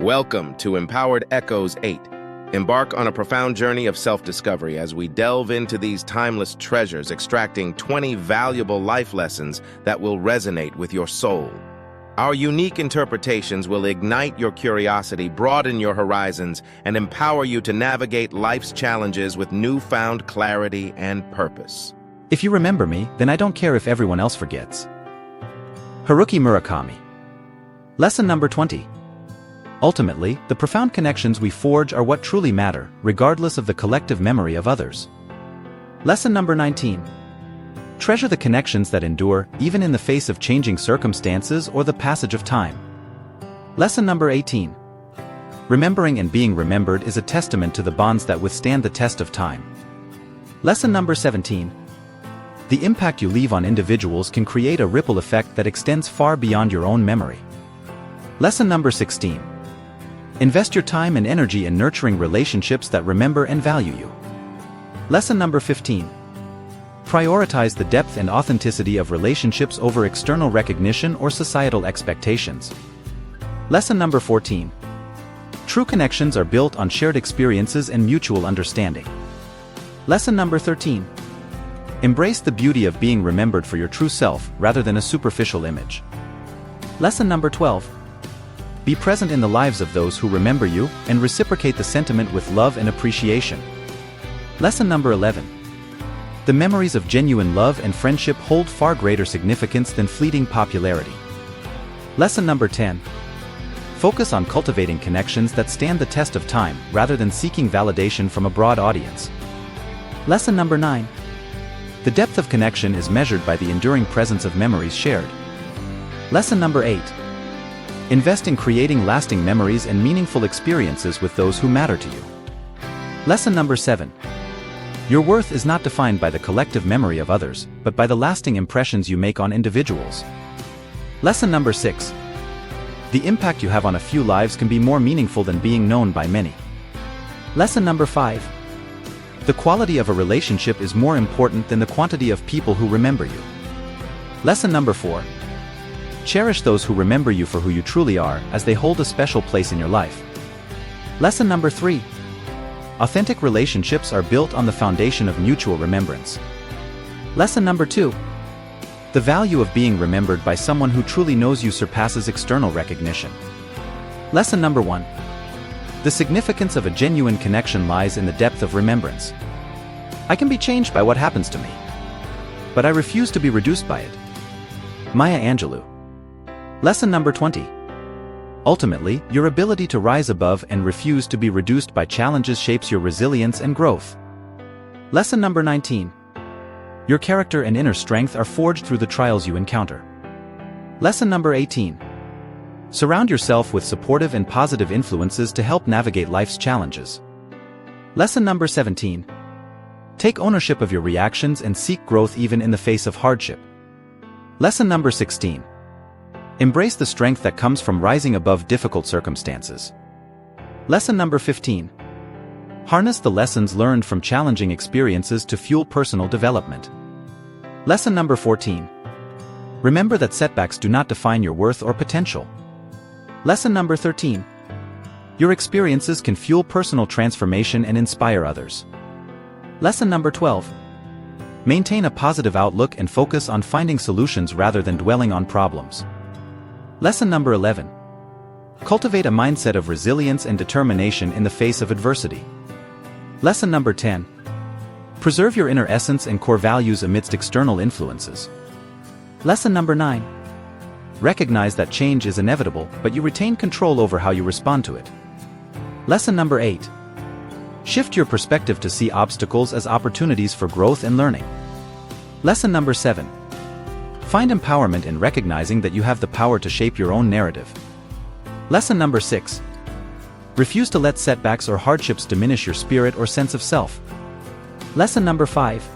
Welcome to Empowered Echoes 8. Embark on a profound journey of self-discovery as we delve into these timeless treasures, extracting 20 valuable life lessons that will resonate with your soul. Our unique interpretations will ignite your curiosity, broaden your horizons, and empower you to navigate life's challenges with newfound clarity and purpose. If you remember me, then I don't care if everyone else forgets. Haruki Murakami. Lesson number 20. Ultimately, the profound connections we forge are what truly matter, regardless of the collective memory of others. Lesson number 19. Treasure the connections that endure, even in the face of changing circumstances or the passage of time. Lesson number 18. Remembering and being remembered is a testament to the bonds that withstand the test of time. Lesson number 17. The impact you leave on individuals can create a ripple effect that extends far beyond your own memory. Lesson number 16. Invest your time and energy in nurturing relationships that remember and value you. Lesson number 15. Prioritize the depth and authenticity of relationships over external recognition or societal expectations. Lesson number 14. True connections are built on shared experiences and mutual understanding. Lesson number 13. Embrace the beauty of being remembered for your true self rather than a superficial image. Lesson number 12. Be present in the lives of those who remember you and reciprocate the sentiment with love and appreciation. Lesson number 11. The memories of genuine love and friendship hold far greater significance than fleeting popularity. Lesson number 10. Focus on cultivating connections that stand the test of time rather than seeking validation from a broad audience. Lesson number 9. The depth of connection is measured by the enduring presence of memories shared. Lesson number 8. Invest in creating lasting memories and meaningful experiences with those who matter to you. Lesson number 7. Your worth is not defined by the collective memory of others, but by the lasting impressions you make on individuals. Lesson number 6. The impact you have on a few lives can be more meaningful than being known by many. Lesson number 5. The quality of a relationship is more important than the quantity of people who remember you. Lesson number 4. Cherish those who remember you for who you truly are, as they hold a special place in your life. Lesson number 3. Authentic relationships are built on the foundation of mutual remembrance. Lesson number 2. The value of being remembered by someone who truly knows you surpasses external recognition. Lesson number 1. The significance of a genuine connection lies in the depth of remembrance. I can be changed by what happens to me, but I refuse to be reduced by it. Maya Angelou. Lesson number 20. Ultimately, your ability to rise above and refuse to be reduced by challenges shapes your resilience and growth. Lesson number 19. Your character and inner strength are forged through the trials you encounter. Lesson number 18. Surround yourself with supportive and positive influences to help navigate life's challenges. Lesson number 17. Take ownership of your reactions and seek growth even in the face of hardship. Lesson number 16. Embrace the strength that comes from rising above difficult circumstances. Lesson number 15. Harness the lessons learned from challenging experiences to fuel personal development. Lesson number 14. Remember that setbacks do not define your worth or potential. Lesson number 13. Your experiences can fuel personal transformation and inspire others. Lesson number 12. Maintain a positive outlook and focus on finding solutions rather than dwelling on problems. Lesson number 11. Cultivate a mindset of resilience and determination in the face of adversity. Lesson number 10. Preserve your inner essence and core values amidst external influences. Lesson number 9. Recognize that change is inevitable, but you retain control over how you respond to it. Lesson number 8. Shift your perspective to see obstacles as opportunities for growth and learning. Lesson number 7. Find empowerment in recognizing that you have the power to shape your own narrative. Lesson number 6. Refuse to let setbacks or hardships diminish your spirit or sense of self. Lesson number 5.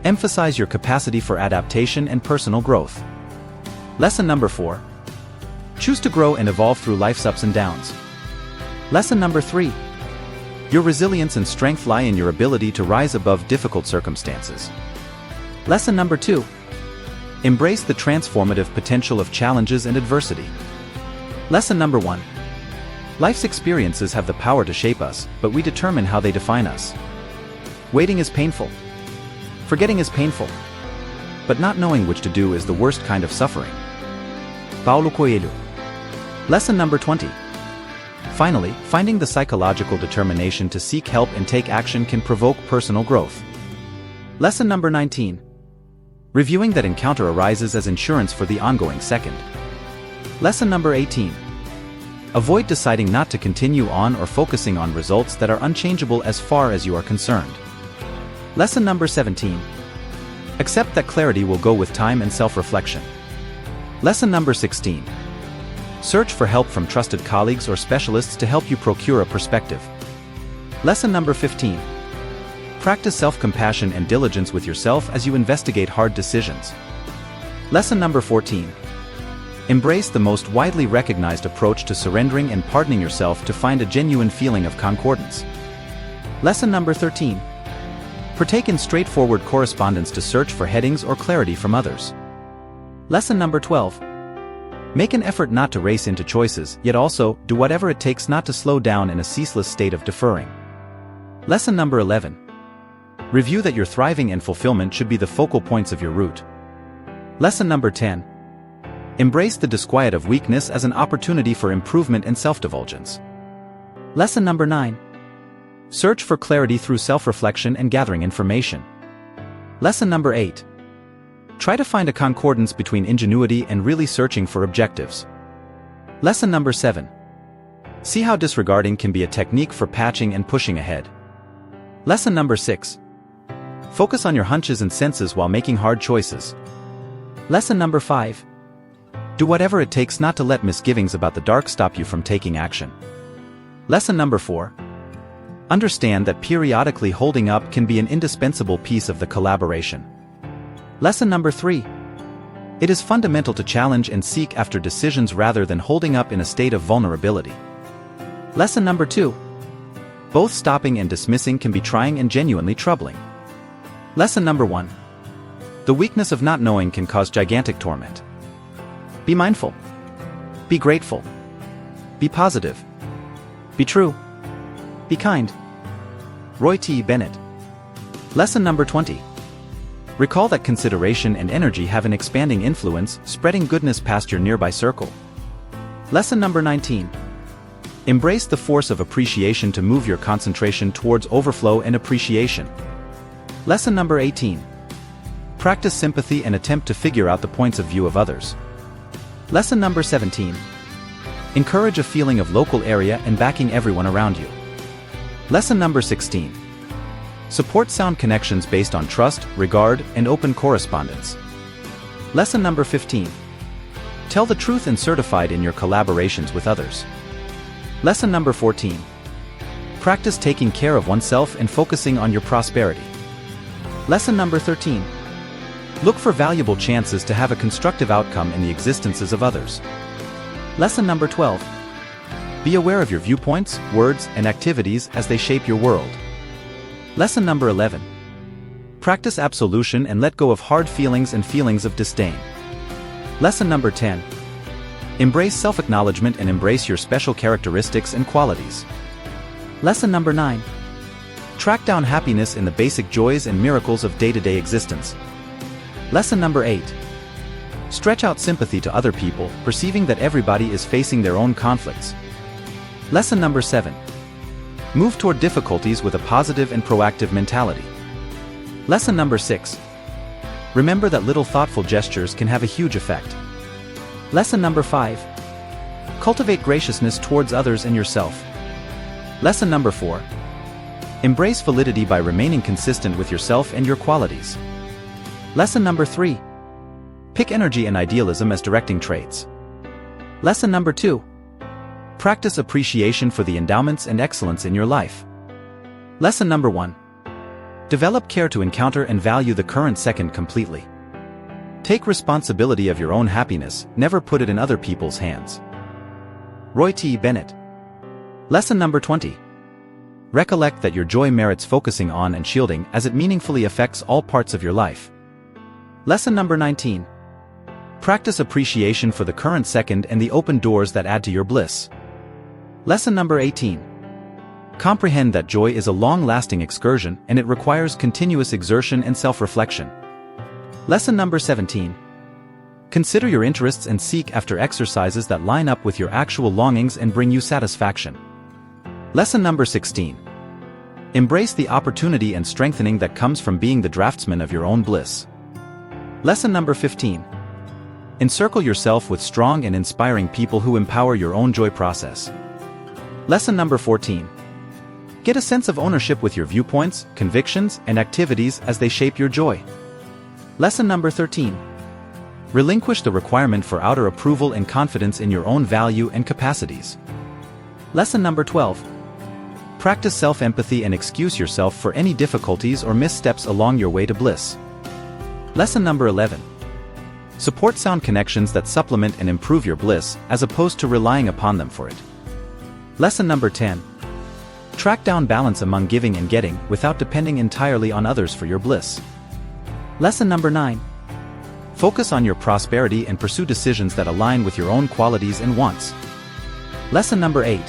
Emphasize your capacity for adaptation and personal growth. Lesson number 4. Choose to grow and evolve through life's ups and downs. Lesson number 3. Your resilience and strength lie in your ability to rise above difficult circumstances. Lesson number 2. Embrace the transformative potential of challenges and adversity. Lesson number 1. Life's experiences have the power to shape us, but we determine how they define us. Waiting is painful. Forgetting is painful. But not knowing which to do is the worst kind of suffering. Paulo Coelho. Lesson number 20. Finally, finding the psychological determination to seek help and take action can provoke personal growth. Lesson number 19. Reviewing that encounter arises as insurance for the ongoing second. Lesson number 18. Avoid deciding not to continue on or focusing on results that are unchangeable as far as you are concerned. Lesson number 17. Accept that clarity will go with time and self-reflection. Lesson number 16. Search for help from trusted colleagues or specialists to help you procure a perspective. Lesson number 15. Practice self-compassion and diligence with yourself as you investigate hard decisions. Lesson number 14. Embrace the most widely recognized approach to surrendering and pardoning yourself to find a genuine feeling of concordance. Lesson number 13. Partake in straightforward correspondence to search for headings or clarity from others. Lesson number 12. Make an effort not to race into choices, yet also, do whatever it takes not to slow down in a ceaseless state of deferring. Lesson number 11. Review that your thriving and fulfillment should be the focal points of your route. Lesson number 10. Embrace the disquiet of weakness as an opportunity for improvement and self-divulgence. Lesson number 9. Search for clarity through self-reflection and gathering information. Lesson number 8. Try to find a concordance between ingenuity and really searching for objectives. Lesson number 7. See how disregarding can be a technique for patching and pushing ahead. Lesson number 6. Focus on your hunches and senses while making hard choices. Lesson number 5. Do whatever it takes not to let misgivings about the dark stop you from taking action. Lesson number 4. Understand that periodically holding up can be an indispensable piece of the collaboration. Lesson number 3. It is fundamental to challenge and seek after decisions rather than holding up in a state of vulnerability. Lesson number 2. Both stopping and dismissing can be trying and genuinely troubling. Lesson number 1. The weakness of not knowing can cause gigantic torment. Be mindful. Be grateful. Be positive. Be true. Be kind. Roy T. Bennett. Lesson number 20. Recall that consideration and energy have an expanding influence, spreading goodness past your nearby circle. Lesson number 19. Embrace the force of appreciation to move your concentration towards overflow and appreciation. Lesson number 18. Practice sympathy and attempt to figure out the points of view of others. Lesson number 17. Encourage a feeling of local area and backing everyone around you. Lesson number 16. Support sound connections based on trust, regard, and open correspondence. Lesson number 15. Tell the truth and certified in your collaborations with others. Lesson number 14. Practice taking care of oneself and focusing on your prosperity. Lesson number 13. Look for valuable chances to have a constructive outcome in the existences of others. Lesson number 12. Be aware of your viewpoints, words, and activities as they shape your world. Lesson number 11. Practice absolution and let go of hard feelings and feelings of disdain. Lesson number 10. Embrace self-acknowledgement and embrace your special characteristics and qualities. Lesson number 9. Track down happiness in the basic joys and miracles of day-to-day existence. Lesson number 8. Stretch out sympathy to other people, perceiving that everybody is facing their own conflicts. Lesson number 7. Move toward difficulties with a positive and proactive mentality. Lesson number 6. Remember that little thoughtful gestures can have a huge effect. Lesson number 5. Cultivate graciousness towards others and yourself. Lesson number 4. Embrace validity by remaining consistent with yourself and your qualities. Lesson number 3. Pick energy and idealism as directing traits. Lesson number 2. Practice appreciation for the endowments and excellence in your life. Lesson number 1. Develop care to encounter and value the current second completely. Take responsibility of your own happiness, never put it in other people's hands. Roy T. Bennett. Lesson number 20. Recollect that your joy merits focusing on and shielding as it meaningfully affects all parts of your life. Lesson number 19. Practice appreciation for the current second and the open doors that add to your bliss. Lesson number 18. Comprehend that joy is a long-lasting excursion and it requires continuous exertion and self-reflection. Lesson number 17. Consider your interests and seek after exercises that line up with your actual longings and bring you satisfaction. Lesson number 16. Embrace the opportunity and strengthening that comes from being the draftsman of your own bliss. Lesson number 15. Encircle yourself with strong and inspiring people who empower your own joy process. Lesson number 14. Get a sense of ownership with your viewpoints, convictions, and activities as they shape your joy. Lesson number 13. Relinquish the requirement for outer approval and confidence in your own value and capacities. Lesson number 12. Practice self-empathy and excuse yourself for any difficulties or missteps along your way to bliss. Lesson number 11. Support sound connections that supplement and improve your bliss, as opposed to relying upon them for it. Lesson number 10. Track down balance among giving and getting without depending entirely on others for your bliss. Lesson number 9. Focus on your prosperity and pursue decisions that align with your own qualities and wants. Lesson number 8.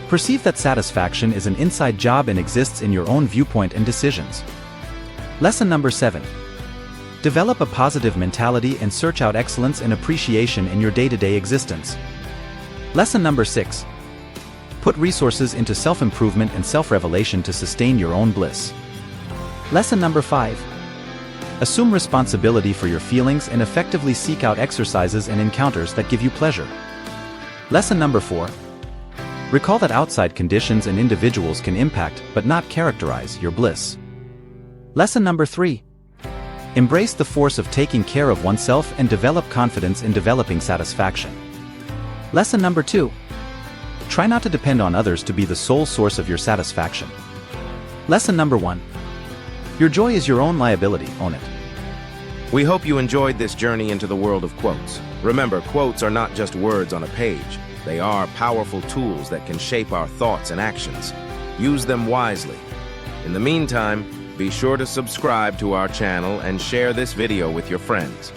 Perceive that satisfaction is an inside job and exists in your own viewpoint and decisions. Lesson number 7. Develop a positive mentality and search out excellence and appreciation in your day-to-day existence. Lesson number 6. Put resources into self-improvement and self-revelation to sustain your own bliss. Lesson number 5. Assume responsibility for your feelings and effectively seek out exercises and encounters that give you pleasure. Lesson number 4. Recall that outside conditions and individuals can impact but not characterize your bliss. Lesson number 3. Embrace the force of taking care of oneself and develop confidence in developing satisfaction. Lesson number 2. Try not to depend on others to be the sole source of your satisfaction. Lesson number 1. Your joy is your own liability, own it. We hope you enjoyed this journey into the world of quotes. Remember, quotes are not just words on a page. They are powerful tools that can shape our thoughts and actions. Use them wisely. In the meantime, be sure to subscribe to our channel and share this video with your friends.